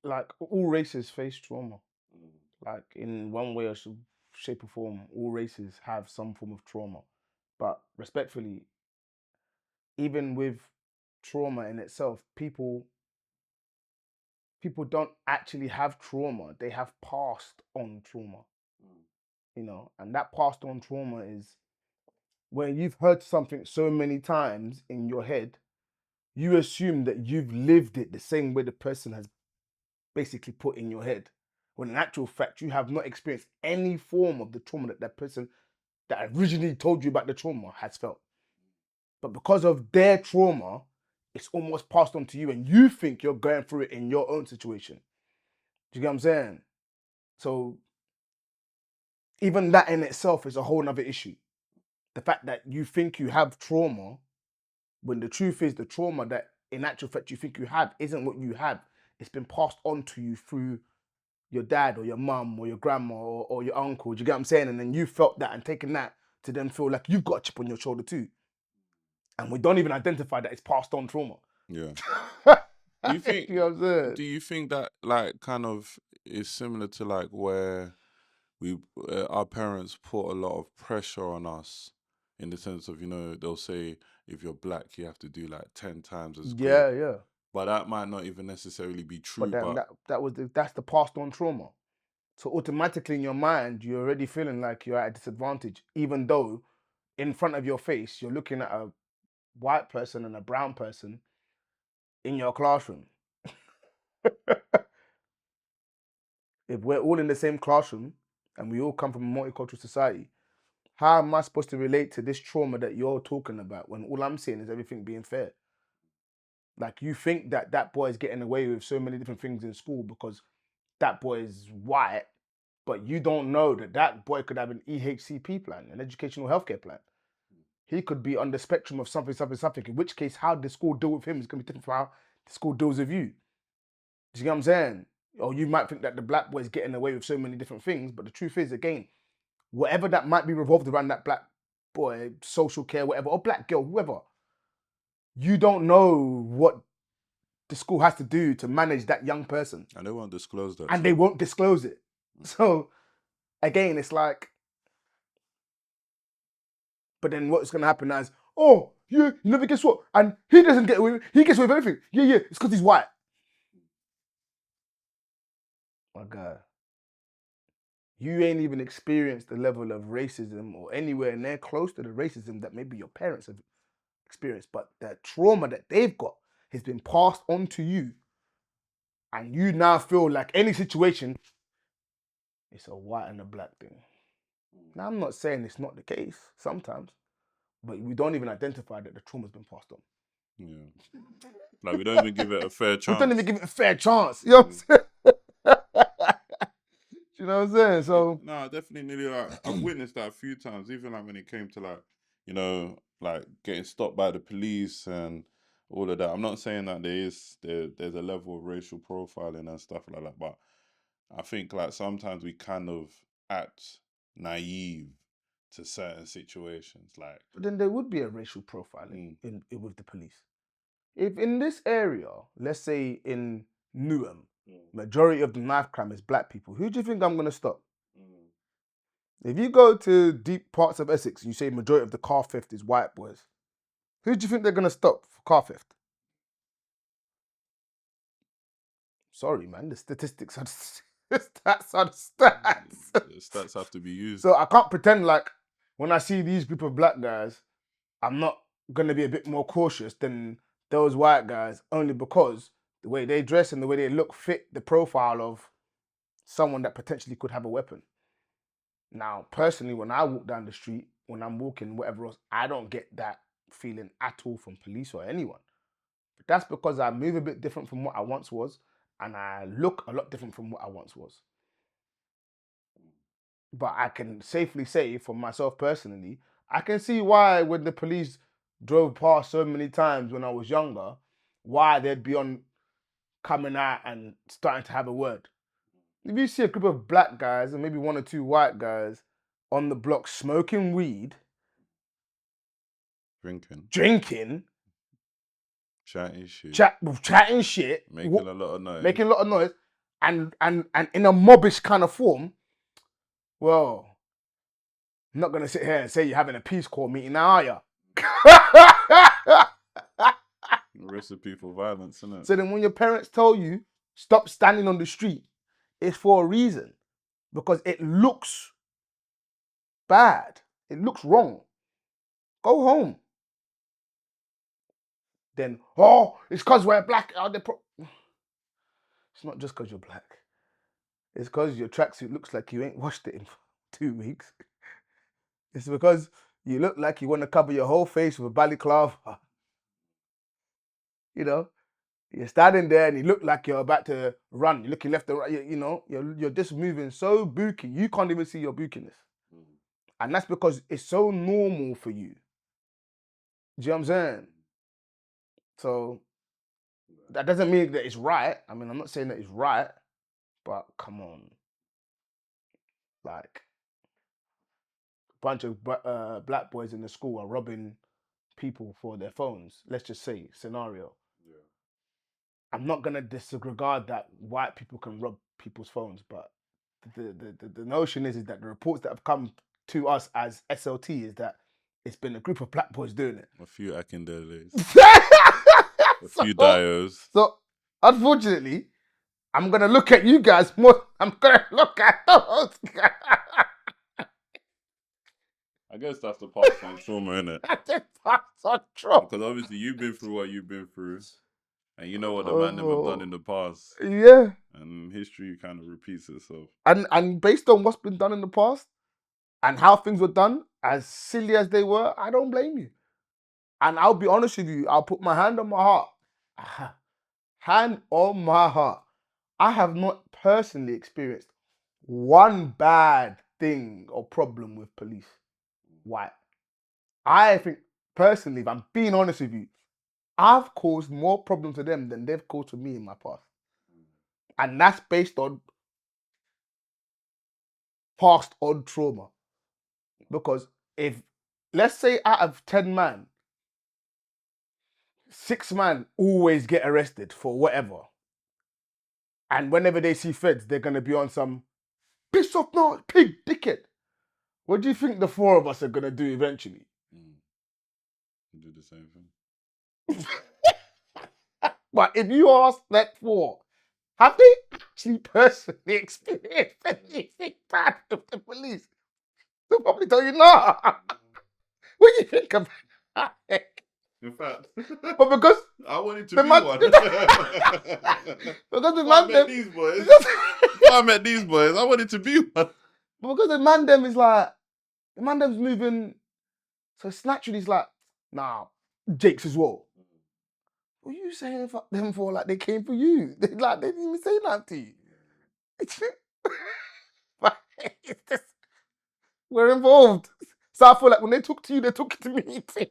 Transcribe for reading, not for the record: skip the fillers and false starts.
like all races face trauma. Like in one way or shape or form, all races have some form of trauma. But respectfully, even with trauma in itself, people don't actually have trauma. They have passed on trauma, and that passed on trauma is when you've heard something so many times in your head, you assume that you've lived it the same way the person has basically put in your head. When in actual fact, you have not experienced any form of the trauma that that person that originally told you about the trauma has felt. But because of their trauma, it's almost passed on to you, and you think you're going through it in your own situation. Do you get what I'm saying? So even that in itself is a whole nother issue. The fact that you think you have trauma, when the truth is the trauma that in actual fact you think you have isn't what you have. It's been passed on to you through your dad or your mum or your grandma or your uncle. Do you get what I'm saying? And then you felt that and taken that to then feel like you've got a chip on your shoulder too. And we don't even identify that it's passed on trauma. Yeah. Do you think? You know what I'm saying? Do you think that like kind of is similar to like where we our parents put a lot of pressure on us in the sense of they'll say if you're black you have to do like 10 times as good, Yeah. but that might not even necessarily be But true. then But that's the passed on trauma. So automatically in your mind, you're already feeling like you're at a disadvantage, even though in front of your face, you're looking at a white person and a brown person in your classroom. If we're all in the same classroom and we all come from a multicultural society, how am I supposed to relate to this trauma that you're talking about when all I'm saying is everything being fair? Like you think that that boy is getting away with so many different things in school because that boy is white, but you don't know that that boy could have an EHCP plan, an educational healthcare plan. He could be on the spectrum of something, something, something. In which case, how the school deal with him is going to be different from how the school deals with you. Do you get what I'm saying? Or you might think that the black boy is getting away with so many different things, but the truth is, again, whatever that might be revolved around that black boy, social care, whatever, or black girl, whoever, you don't know what the school has to do to manage that young person. and they won't disclose that. And they won't disclose it. So, again, it's like, but then what's going to happen is, oh, you never guess what? And he doesn't get away, he gets away with everything. Yeah, it's because he's white. My God. You ain't even experienced the level of racism or anywhere near close to the racism that maybe your parents have experienced. But the trauma that they've got has been passed on to you. And you now feel like any situation, it's a white and a black thing. Now, I'm not saying it's not the case sometimes, but we don't even identify that the trauma's been passed on. Yeah. Like we don't even give it a fair chance. We don't even give it a fair chance. You know what I'm saying? You know what I'm saying? So no, definitely. Like I've witnessed that a few times, even like when it came to like like getting stopped by the police and all of that. I'm not saying that there's a level of racial profiling and stuff like that, but I think like sometimes we kind of act naive to certain situations. Like, but then there would be a racial profiling with the police. If in this area, let's say in Newham, majority of the knife crime is black people, who do you think I'm going to stop? If you go to deep parts of Essex and you say majority of the car theft is white boys, who do you think they're going to stop for car theft? Sorry, man, the statistics are the stats are the stats. the stats have to be used. So I can't pretend like when I see these group of black guys, I'm not going to be a bit more cautious than those white guys only because the way they dress and the way they look fit the profile of someone that potentially could have a weapon. Now, personally, when I walk down the street, when I'm walking, whatever else, I don't get that feeling at all from police or anyone. But that's because I move a bit different from what I once was, and I look a lot different from what I once was. But I can safely say, for myself personally, I can see why when the police drove past so many times when I was younger, why they'd be on coming out and starting to have a word. If you see a group of black guys and maybe one or two white guys on the block smoking weed, Drinking, drinking, Chatting shit. chatting shit, Making a lot of noise. making a lot of noise, and in a mobbish kind of form. Well, I'm not gonna sit here and say you're having a Peace Corps meeting now, are you? Recipe for violence, isn't it? So then when your parents tell you stop standing on the street, it's for a reason. Because it looks bad. It looks wrong. Go home. Then, it's because we're black. It's not just because you're black. It's because your tracksuit looks like you ain't washed it in 2 weeks. It's because you look like you want to cover your whole face with a balaclava. You know, you're standing there and you look like you're about to run. You're looking left and right. You're just moving so booky. You can't even see your bookiness. And that's because it's so normal for you. Do you know what I'm saying? So that doesn't mean that it's right. I mean, I'm not saying that it's right, but come on. Like, a bunch of black boys in the school are robbing people for their phones. Let's just say, scenario. Yeah. I'm not going to disregard that white people can rob people's phones, but the notion is that the reports that have come to us as SLT is that it's been a group of black boys doing it. A few Akindeles. A few Dios. So, unfortunately, I'm going to look at you guys more. I'm going to look at those guys. I guess that's the past on trauma, innit? That's past on trauma. Because obviously you've been through what you've been through. And you know what the man them have done in the past. Yeah. And history kind of repeats itself. And based on what's been done in the past and how things were done, as silly as they were, I don't blame you. And I'll be honest with you, I'll put my hand on my heart. Hand on my heart. I have not personally experienced one bad thing or problem with police. Why? I think, personally, if I'm being honest with you, I've caused more problems to them than they've caused to me in my past. And that's based on past on trauma. Because if, let's say out of 10 man, 6 man always get arrested for whatever. And whenever they see feds, they're going to be on some piss off now, pig, dickhead. What do you think the 4 of us are going to do eventually? Do the same thing. But if you ask that 4, have they actually personally experienced anything bad with the police? They'll probably tell you, nah. What do you think about it? In fact, but because I wanted to the be man, one. because the man them, these boys. I met these boys. I wanted to be one. Because the man them is like, the man them's moving, so it's naturally it's like, nah, Jake's as well. What are you saying fuck them for? Like they came for you. They didn't even say nothing to you. But it's just, we're involved. So I feel like when they talk to you, they talk to me too.